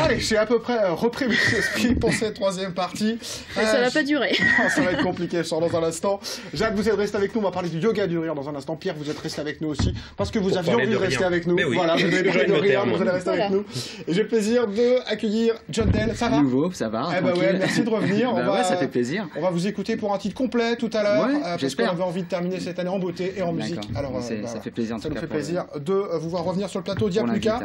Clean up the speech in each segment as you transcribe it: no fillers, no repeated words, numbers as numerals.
Allez, j'ai à peu près repris mes esprits pour cette troisième partie. Mais ça va pas durer. Ça va être compliqué, je sors dans un instant. Jade, vous êtes resté avec nous, on va parler du yoga du rire dans un instant. Pierre, vous êtes resté avec nous aussi, parce que vous aviez envie de rester avec nous. Oui. Voilà, vous avez parlé de rire, vous allez rester avec nous. Et j'ai le plaisir d'accueillir John Del. Ça va? Nouveau, ça va. Eh ben ouais, merci de revenir. Ouais, ça fait plaisir. On va vous écouter pour un titre complet tout à l'heure, parce qu'on avait envie de terminer cette année en beauté et en musique. Alors, ça fait plaisir. Ça nous fait plaisir de vous voir revenir sur le plateau Diapluka.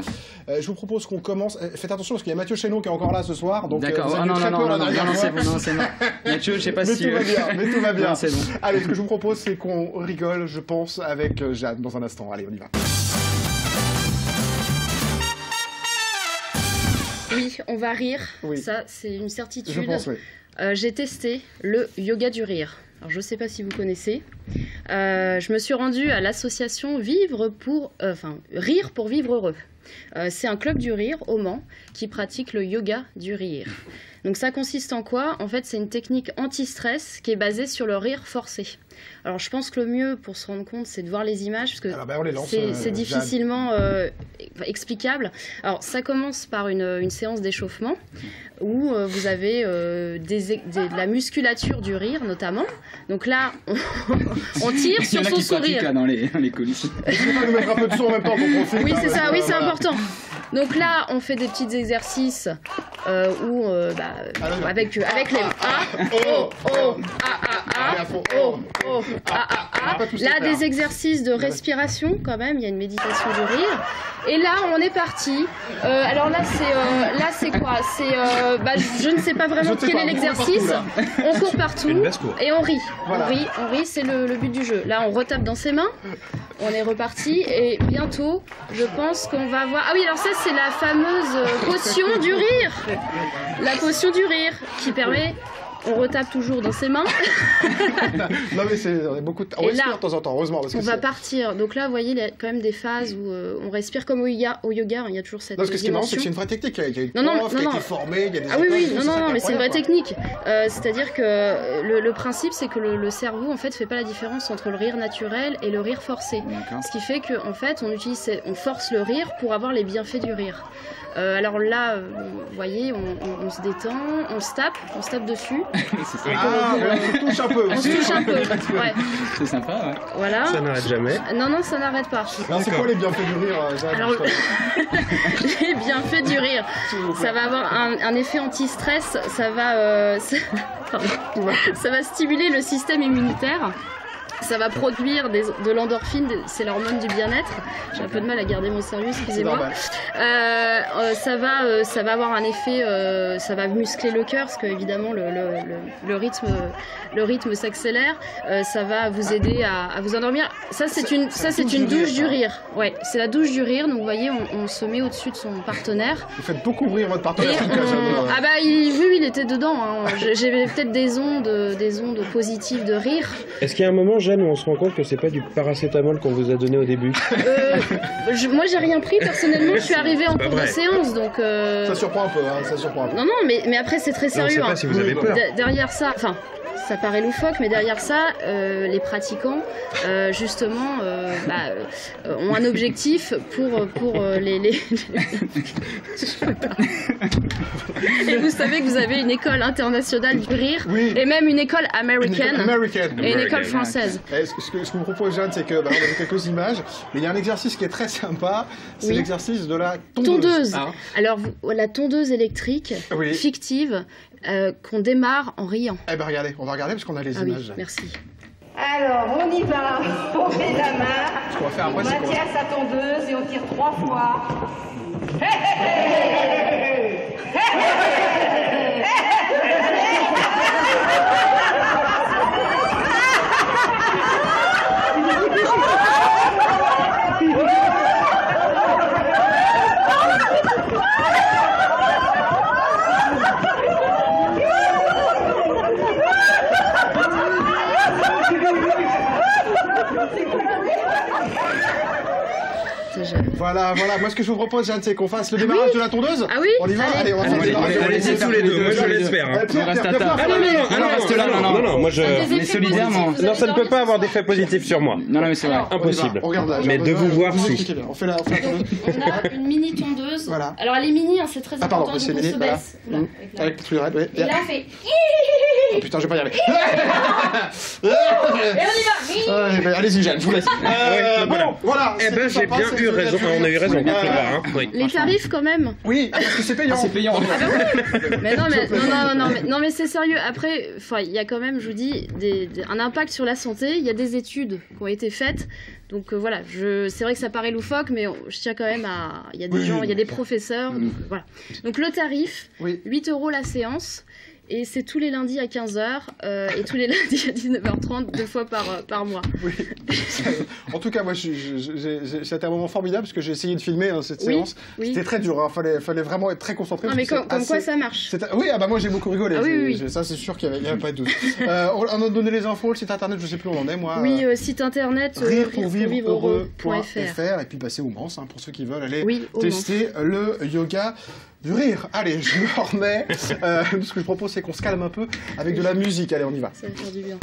Je vous propose qu'on commence. Faites attention parce qu'il y a Mathieu Chénaud qui est encore là ce soir. D'accord. Non, c'est bon. Mathieu, je sais pas si. Mais tout va bien. C'est bon. Allez, ce que je vous propose, c'est qu'on rigole, je pense, avec Jade dans un instant. Allez, on y va. Oui, on va rire. Oui. Ça, c'est une certitude. Je pense, oui. J'ai testé le yoga du rire. Alors, je ne sais pas si vous connaissez. Je me suis rendue à l'association Rire pour vivre heureux. C'est un club du rire au Mans qui pratique le yoga du rire. Donc ça consiste en quoi? En fait, c'est une technique anti-stress qui est basée sur le rire forcé. Alors je pense que le mieux pour se rendre compte, c'est de voir les images parce que c'est difficilement explicable. Alors ça commence par une séance d'échauffement où vous avez de la musculature du rire notamment. Donc là, on tire sur son sourire. Là dans les coulisses. Je vais pas nous mettre un peu de son en même temps pour profiter. Oui, c'est ça, oui, c'est important. Donc là, on fait des petits exercices où, avec les Là, des exercices de respiration quand même. Il y a une méditation du rire. Et là, on est parti. Alors là, c'est quoi? Je ne sais pas vraiment quel est l'exercice. On court partout et on rit. Voilà. On rit, c'est le but du jeu. Là, on retape dans ses mains. On est reparti et bientôt, je pense qu'on va voir... Ah oui, alors ça, c'est la fameuse potion du rire. La potion du rire qui permet... On retape toujours dans ses mains. Non mais c'est beaucoup de... On respire de temps en temps, heureusement. Parce que on va partir. Donc là, vous voyez, il y a quand même des phases où on respire comme au yoga. Il y a toujours cette parce que ce qui est marrant, c'est que c'est une vraie technique. Il y a une prof qui a été formée, il y a des écoles, mais c'est une vraie technique. C'est-à-dire que le principe, c'est que le cerveau, en fait, fait pas la différence entre le rire naturel et le rire forcé. Ce qui fait qu'en fait, on force le rire pour avoir les bienfaits du rire. Alors là, vous voyez, on se détend, on se tape dessus. On se touche un peu. On se touche un peu, ouais. C'est sympa, ouais. Voilà. Ça n'arrête jamais. Non, ça n'arrête pas. Alors, c'est quoi les bienfaits du rire, Jade? Alors, les bienfaits du rire, ça va avoir un effet anti-stress, ça va stimuler le système immunitaire. Ça va produire de l'endorphine, c'est l'hormone du bien-être. J'ai un peu de mal à garder mon sérieux, excusez-moi. Ça va avoir un effet, ça va muscler le cœur, parce que évidemment le rythme s'accélère. Ça va vous aider à vous endormir. Ça c'est une douche du rire. Ouais, c'est la douche du rire. Donc vous voyez, on se met au-dessus de son partenaire. Vous faites beaucoup rire votre partenaire. Il était dedans. Hein. J'ai peut-être des ondes positives de rire. Est-ce qu'il y a un moment, Jeanne, où on se rend compte que c'est pas du paracétamol qu'on vous a donné au début? Moi j'ai rien pris personnellement, je suis arrivée en cours de séance donc... Ça surprend un peu, hein, ça surprend un peu. Non, mais après c'est très sérieux. On sait pas si vous avez peur. Derrière ça, enfin... Ça paraît loufoque, mais derrière ça, les pratiquants, justement, ont un objectif pour les... Et vous savez que vous avez une école internationale du rire, et même une école américaine, et une école française. Ce que je vous propose, Jeanne, c'est que on a quelques images, mais il y a un exercice qui est très sympa, c'est l'exercice de la tondeuse. Alors, la tondeuse électrique, fictive, qu'on démarre en riant. Eh ben regardez, on va regarder parce qu'on a les images. Oui, merci. Alors, on y va, on met la main, ce qu'on va faire après, on maintient sa tondeuse et on tire 3 fois. Voilà. Moi, ce que je vous propose, Jeanne, c'est qu'on fasse le démarrage de la tondeuse. Ah oui. On y va. Allez, on va faire le démarrage. On les tous les deux. Moi, je laisse faire. On reste à table. Non. Moi, je. On est solidaires, Non, ça ne peut pas avoir d'effet positif sur moi. Non, mais c'est vrai. Impossible. On regarde là. Mais de vous voir, si. On fait la tondeuse. On a une mini tondeuse. Voilà. Alors elle est mini, c'est très important. Donc on se baisse. Avec le truc de raid, oui. Et là on fait. Oh putain, je vais pas y aller. Et on y va. Allez-y, Jeanne, je vous laisse. Bon, voilà. Eh ben, j'ai bien eu raison. On a eu raison. Les tarifs quand même. Oui, parce que c'est payant. C'est payant. Mais non, mais c'est sérieux. Après, il y a quand même, je vous dis, un impact sur la santé. Il y a des études qui ont été faites. Donc voilà, c'est vrai que ça paraît loufoque, mais je tiens quand même à... Il y a des gens, il y a des professeurs. Donc, voilà. Donc le tarif, 8 € la séance. Et c'est tous les lundis à 15h et tous les lundis à 19h30, 2 fois par mois. Oui. En tout cas, moi, c'était un moment formidable parce que j'ai essayé de filmer cette séance. Oui. C'était très dur, fallait vraiment être très concentré. Non, mais comme quoi ça marche. Oui, moi j'ai beaucoup rigolé. Ah, oui. Ça, c'est sûr qu'il n'y avait pas de doute. On a donné les infos, le site internet, je ne sais plus où on en est, moi. Oui, site internet rirepourvivreheureux.fr. Et puis passer au Mans, pour ceux qui veulent aller tester le yoga du rire. Allez, je me remets. Ce que je propose, c'est qu'on se calme un peu avec de la musique. Allez, on y va. Ça va faire du bien.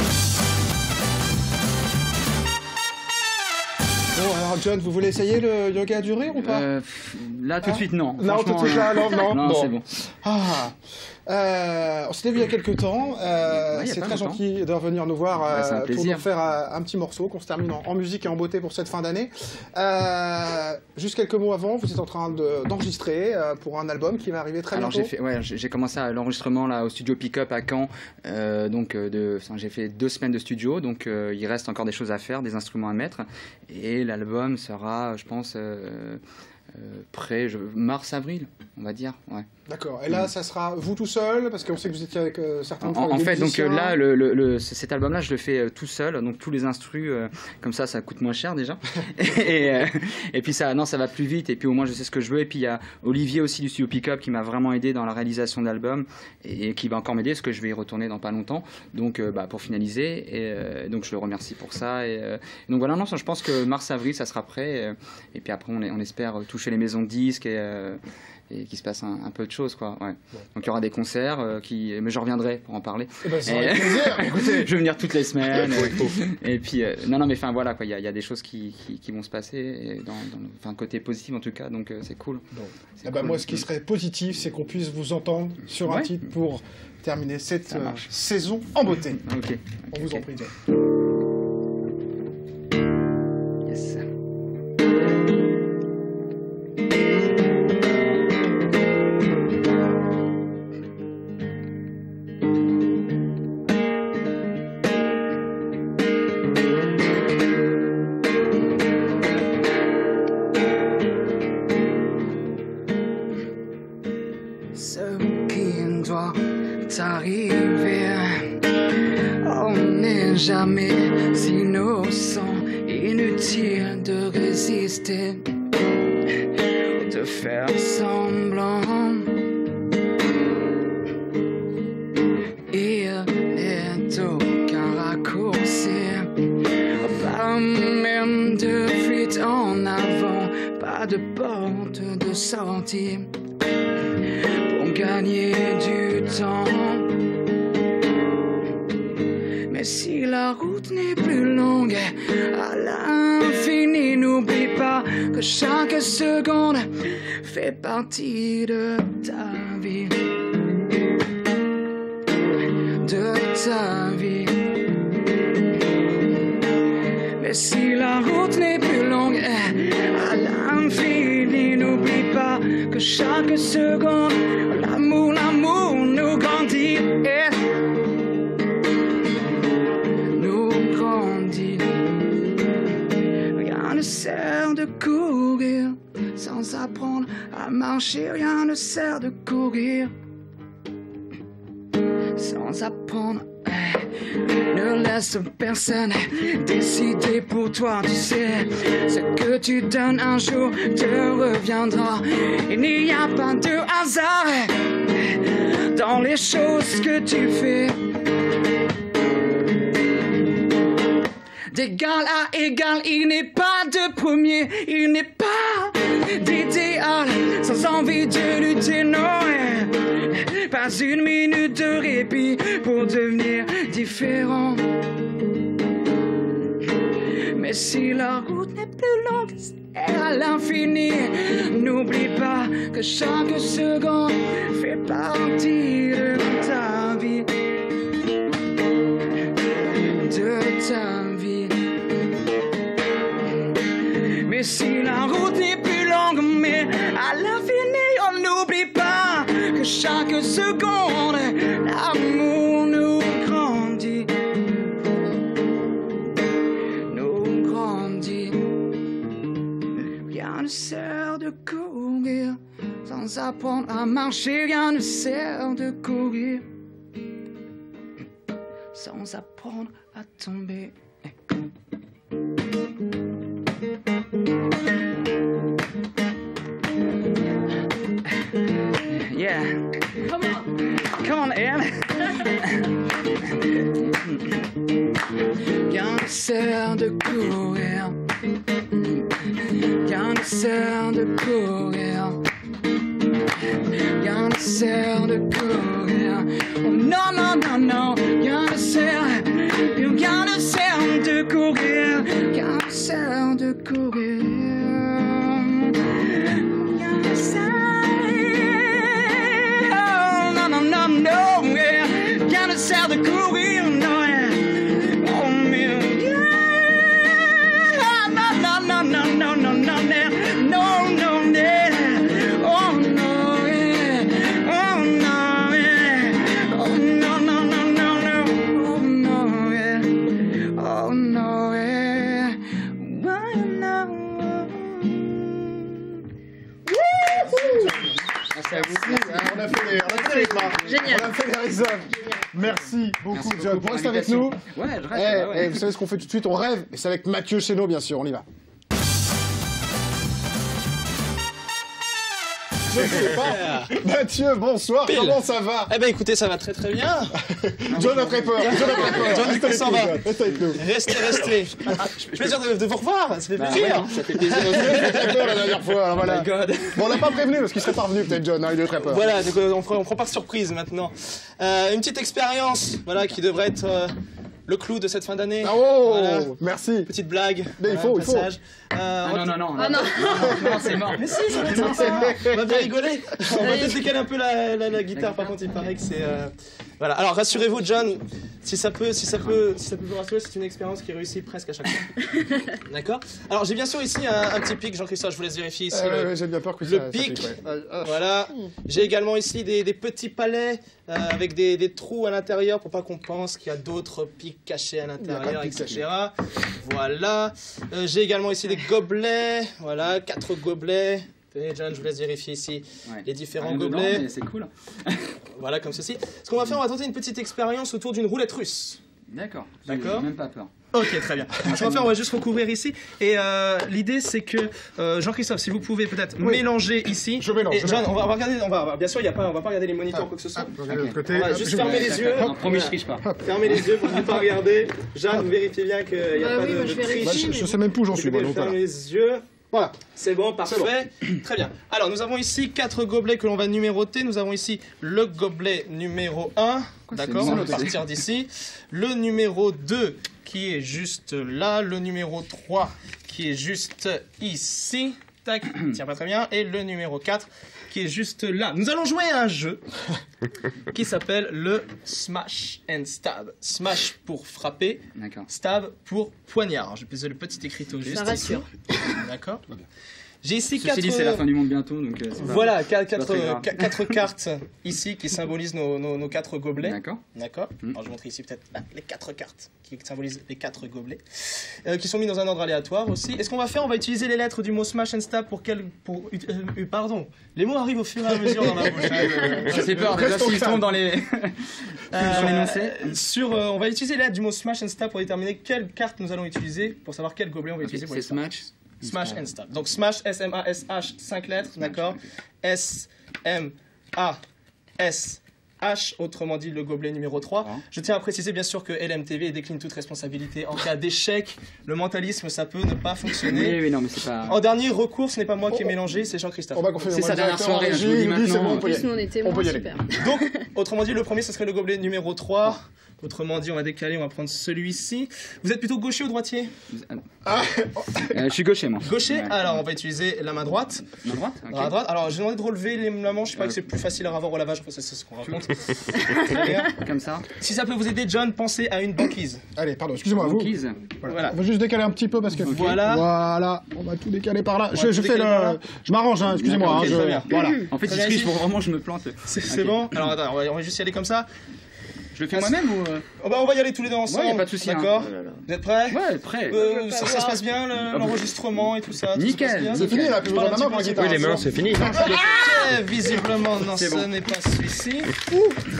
Bon, alors John, vous voulez essayer le yoga du rire ou pas? Là, tout de suite, non. Non, tout de suite, là, non. Non, c'est bon. On s'était vu il y a quelques temps. C'est très gentil de revenir nous voir pour nous faire un petit morceau qu'on se termine en musique et en beauté pour cette fin d'année. Juste quelques mots avant, vous êtes en train d'enregistrer pour un album qui va arriver très bientôt. J'ai commencé l'enregistrement là au studio Pick-up à Caen. J'ai fait 2 semaines de studio, donc il reste encore des choses à faire, des instruments à mettre. Et l'album sera, je pense, prêt mars-avril, on va dire. Ouais. D'accord. Et là, ça sera vous tout seul, parce qu'on sait que vous étiez avec certains. En fait, donc là, cet album-là, je le fais tout seul. Donc tous les instrus, comme ça coûte moins cher déjà. et puis ça va plus vite. Et puis au moins, je sais ce que je veux. Et puis il y a Olivier aussi du studio Pick-up qui m'a vraiment aidé dans la réalisation de l'album et qui va encore m'aider parce que je vais y retourner dans pas longtemps. Donc pour finaliser. Et donc je le remercie pour ça. Et donc voilà, je pense que mars-avril, ça sera prêt. Et puis après, on espère toucher les maisons de disques et qu'il se passe un peu de choses, quoi. Ouais. Bon. Donc il y aura des concerts, mais je reviendrai pour en parler. Écoutez. Je vais venir toutes les semaines. Et puis mais enfin voilà, quoi. Il y a des choses qui vont se passer dans côté positif en tout cas, donc c'est cool. Bon. Cool. Moi, ce qui serait positif, c'est qu'on puisse vous entendre sur un titre pour terminer cette saison en beauté. Okay. On vous en prie. Yes. Jamais innocent, inutile de résister, de faire semblant. Il n'est aucun raccourci, pas même de fuite en avant, pas de porte de sortie pour gagner du temps. Mais si la route n'est plus longue, à l'infini, n'oublie pas que chaque seconde fait partie de ta vie. De ta vie. Mais si la route n'est plus longue, à l'infini, n'oublie pas que chaque seconde, l'amour nous grandit. Rien ne sert de courir sans apprendre à marcher. Rien ne sert de courir sans apprendre. Ne laisse personne décider pour toi. Tu sais, ce que tu donnes un jour te reviendra. Il n'y a pas de hasard dans les choses que tu fais. D'égal à égal, il n'est pas de premier, il n'est pas d'idéal, sans envie de lutter, non. Pas une minute de répit pour devenir différent. Mais si la route n'est plus longue, c'est à l'infini. N'oublie pas que chaque seconde fait partie de ta vie. De ta vie. Mais si la route n'est plus longue, mais à l'infini, on n'oublie pas que chaque seconde, l'amour nous grandit. Nous grandit. Rien ne sert de courir sans apprendre à marcher. Rien ne sert de courir sans apprendre à tomber. Yeah. Come on. Come on, Anne. Rien ne sert de courir. Rien ne sert de courir. Rien ne sert de courir. Oh, non, non, non, non. Rien ne sert de courir. Rien ne sert de courir. Rien ne sert. Oh, non, non, non, non. Rien ne sert de courir. Non, oh, mais. Non, non, non, non, non, non, non, non, non, non. On a fait les mains. Génial. On a fait les réserves. Merci beaucoup, John. Vous restez avec nous. Ouais, je reste. Ouais. Vous savez ce qu'on fait tout de suite? On rêve. Et c'est avec Mathieu Chéneau, bien sûr. On y va. Je ne sais pas. Mathieu, bonsoir. Pile. Comment ça va? Eh ben écoutez, ça va très très bien. John a très peur. John, comment ça va? Restez avec nous. Restez. Plaisir de vous revoir. Ça fait plaisir. Ouais, ça fait plaisir. J'ai très peur la dernière fois. Voilà. Oh my God. Bon, on l'a pas prévenu parce qu'il serait pas revenu peut-être, John. Il a très peur. Voilà, donc on prend pas de surprise maintenant. Une petite expérience, voilà, qui devrait être le clou de cette fin d'année. Ah, oh, voilà. Merci. Petite blague. Mais il faut. Non, c'est mort. Mais si, ça va être sympa. On va bien rigoler. On va peut-être décaler un peu la guitare. Par contre, il paraît que c'est. Voilà. Alors, rassurez-vous, John. Si ça peut vous rassurer, c'est une expérience qui réussit presque à chaque fois. D'accord. Alors, j'ai bien sûr ici un petit pic, Jean-Christophe. Je vous laisse vérifier ici. J'ai bien peur que le pic. Voilà. J'ai également ici des petits palets avec des trous à l'intérieur pour pas qu'on pense qu'il y a d'autres pics cachés à l'intérieur, etc. Voilà. J'ai également ici des gobelets. Voilà, 4 gobelets. Tenez, John, je vous laisse vérifier ici les différents gobelets. C'est cool. Voilà, comme ceci. Ce qu'on va faire, on va tenter une petite expérience autour d'une roulette russe. D'accord. D'accord. Même pas peur. Ok, très bien. Ce qu'on va faire, on va juste recouvrir ici. Et l'idée, c'est que Jean-Christophe, si vous pouvez peut-être mélanger ici. Je mélange. Et John, on va regarder. Bien sûr, on va pas regarder les moniteurs ou quoi que ce soit. De l'autre côté. On va juste fermer les yeux. Promis, je triche pas. Fermez les yeux pour ne pas regarder. Jeanne, vous vérifiez bien qu'il n'y a pas de triche. Je sais même plus où j'en suis. Fermez les yeux. Voilà, c'est bon, parfait. Très bien. Alors, nous avons ici 4 gobelets que l'on va numéroter. Nous avons ici le gobelet numéro 1. D'accord, on va partir d'ici. Le numéro 2 qui est juste là. Le numéro 3 qui est juste ici. Tac, tiens pas très bien. Et le numéro 4 qui est juste là. Nous allons jouer à un jeu qui s'appelle le Smash and Stab. Smash pour frapper, stab pour poignard. Je vais poser le petit écriteau juste. Ça rassure. D'accord. J'ai ici Ceci dit, c'est la fin du monde bientôt, donc voilà, 4 cartes ici qui symbolisent nos 4 gobelets. D'accord. Alors je vais montrer ici peut-être les 4 cartes qui symbolisent les 4 gobelets, qui sont mis dans un ordre aléatoire aussi. Et ce qu'on va faire, on va utiliser les lettres du mot Smash and Stab pardon, les mots arrivent au fur et à mesure dans la bouche. J'ai peur, déjà s'ils tombent dans les... on va utiliser les lettres du mot Smash and Stab pour déterminer quelle carte nous allons utiliser, pour savoir quel gobelet on va utiliser pour les Smash. Smash and Stab. Donc Smash, S-M-A-S-H, 5 lettres, d'accord. S-M-A-S-H, H, autrement dit le gobelet numéro 3. Je tiens à préciser bien sûr que LMTV décline toute responsabilité en cas d'échec. Le mentalisme, ça peut ne pas fonctionner. Oui, non, mais c'est pas... En dernier recours, ce n'est pas moi qui ai mélangé, c'est Jean-Christophe. C'est sa dernière soirée, je vous dis maintenant. En plus, nous, on était moins super. Donc, autrement dit, le premier, ce serait le gobelet numéro 3. Autrement dit, on va décaler, on va prendre celui-ci. Vous êtes plutôt gaucher ou droitier? Je suis gaucher, moi. Gaucher. Alors, on va utiliser la main droite. Main droite, okay. La droite. Alors, j'ai demandé de relever la manche. Je sais pas que c'est plus facile à ravoir au lavage, c'est ce qu'on raconte. Comme ça. Si ça peut vous aider, John, pensez à une banquise. Allez, pardon, excusez-moi. Banquise. Voilà. On va juste décaler un petit peu parce que... Voilà. On va tout décaler par là. Je m'arrange, hein, excusez-moi. Voilà. En fait, il se fiche pour vraiment je me plante. C'est bon. Alors, attends, on va juste y aller comme ça. Je le fais moi-même ou on va y aller tous les deux ensemble. Ouais, y a pas de souci. D'accord. Vous êtes prêts? Ouais, prêt. Ça se passe bien l'enregistrement et tout ça. Nickel. C'est fini là, plus besoin de la main pour la guitare. Oui, les mains, c'est fini. Visiblement, non, ce n'est pas celui-ci.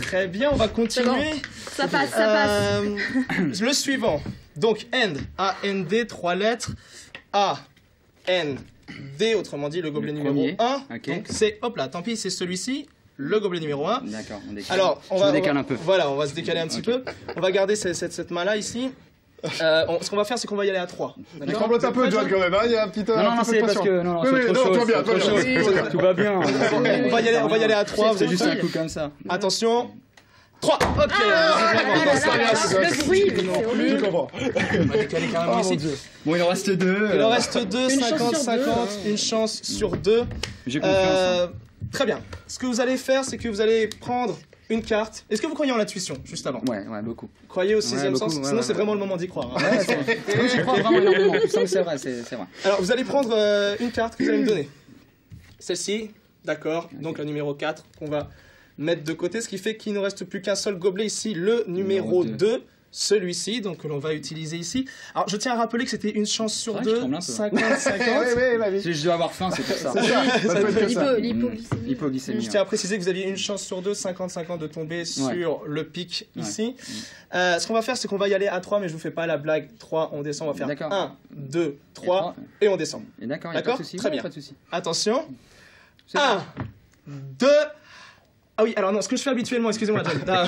Très bien, on va continuer. Ça passe. Le suivant. Donc, end. A-N-D, 3 lettres. A-N-D, autrement dit, le gobelet numéro 1. Okay. Donc, c'est, hop là, tant pis, c'est celui-ci. Le gobelet numéro 1. D'accord, on décale. Alors, on décale un peu. Voilà, on va se décaler un petit peu. On va garder cette main-là ici. Ce qu'on va faire, c'est qu'on va y aller à 3. Il tremblote un peu, John, quand même. Il y a un petit peu. Non, c'est parce que. Non, tout va bien. On va y aller à 3. C'est juste un coup comme ça. Attention. 3. Ok. Le bruit. Je comprends. On va décaler carrément ici. Bon, il en reste 2. Il en reste 2, 50-50. Une chance sur 2. J'ai confiance. Très bien. Ce que vous allez faire, c'est que vous allez prendre une carte. Est-ce que vous croyez en l'intuition, juste avant? Ouais, beaucoup. Croyez au 6e sens? Sinon, c'est vraiment le moment d'y croire. Ouais, j'y crois vraiment énormément. C'est vrai, c'est vrai. Alors, vous allez prendre une carte que vous allez me donner. Celle-ci, d'accord. Donc, la numéro 4 qu'on va mettre de côté, ce qui fait qu'il ne reste plus qu'un seul gobelet ici, le numéro 2. Celui-ci, donc que l'on va utiliser ici. Alors, je tiens à rappeler que c'était une chance sur 2, 50-50. Je dois avoir faim, c'est pour ça. L'hypoglycémie. Je tiens à préciser que vous aviez une chance sur 2, 50-50 de tomber sur le pic ici. Ce qu'on va faire, c'est qu'on va y aller à 3, mais je vous fais pas la blague. 3, on descend, on va faire 1, 2, 3, et on descend. D'accord, très bien. Attention. 1, 2... Ah oui, alors non, ce que je fais habituellement, excusez-moi, John. Non.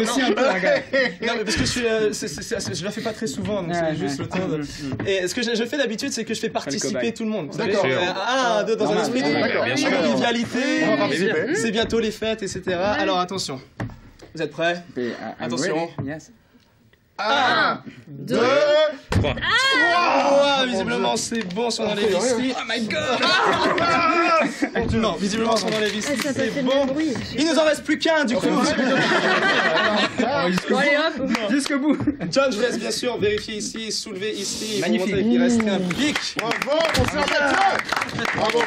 Aussi un peu, gars. Non, mais parce que je la fais pas très souvent, donc c'est juste le temps de... Et ce que je fais d'habitude, c'est que je fais participer tout le monde. D'accord. 1, 2, dans un esprit de convivialité. C'est bientôt les fêtes, etc. Alors attention. Vous êtes prêts? Attention. 1, 2, 3. Visiblement, c'est bon si on enlève ici. Oh my god! Non, visiblement, si on enlève ici, c'est bon. Il nous en reste plus qu'un, du coup. Allez, hop. Jusqu'au bout. John, je vous laisse bien sûr vérifier ici, soulever ici. Magnifique. Il reste un pic. Bravo, on s'est Bravo.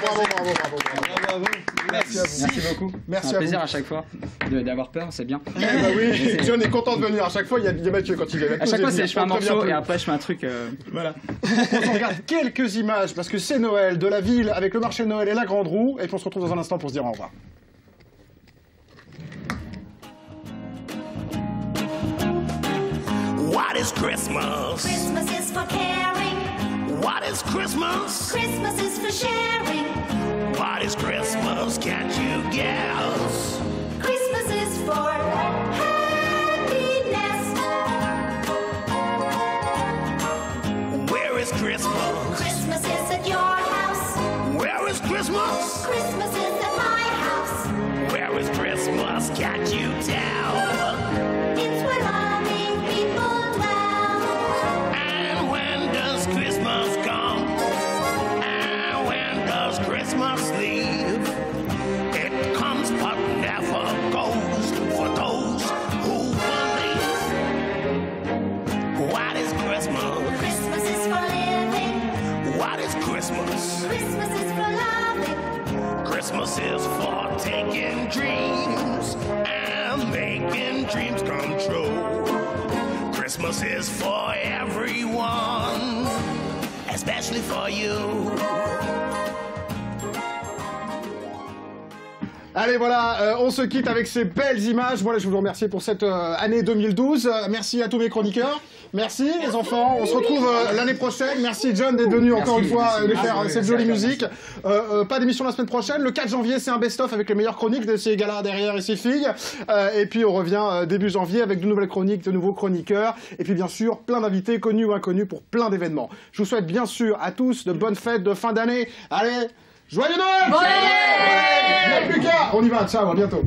Merci beaucoup. Merci c'est un plaisir à chaque fois d'avoir peur, c'est bien. Oui, John est content de venir. À chaque fois, il y a Mathieu quand il vient. À chaque fois, je fais un morceau et après, je fais un truc. Voilà. On regarde quelques images parce que c'est Noël de la ville avec le marché de Noël et la grande roue. Et puis on se retrouve dans un instant pour se dire au revoir. What is Christmas? Christmas is for caring. What is Christmas? Christmas is for sharing. What is Christmas? Can't you guess? Christmas is for happiness. Where is Christmas? Christmas is at your house. Where is Christmas? Christmas is at my house. Where is Christmas? Can't you tell? It's where loving people dwell. And when does Christmas come? And when does Christmas leave? It comes but never goes for those who believe. What is Christmas? Christmas is for living. What is Christmas? Christmas is for loving. Christmas is for taking dreams and making dreams come true. Christmas is for everyone, especially for you. Allez, voilà, on se quitte avec ces belles images. Voilà, je vous remercie pour cette année 2012. Merci à tous mes chroniqueurs. Merci les enfants. On se retrouve l'année prochaine. Merci John d'être venu encore une fois de faire cette jolie musique. Pas d'émission la semaine prochaine. Le 4 janvier, c'est un best-of avec les meilleures chroniques de ces gars-là derrière et ces filles. Et puis on revient début janvier avec de nouvelles chroniques, de nouveaux chroniqueurs. Et puis bien sûr, plein d'invités connus ou inconnus pour plein d'événements. Je vous souhaite bien sûr à tous de bonnes fêtes de fin d'année. Allez, joyeux Noël! Ouais, plus qu'à. On y va, ciao, à bientôt.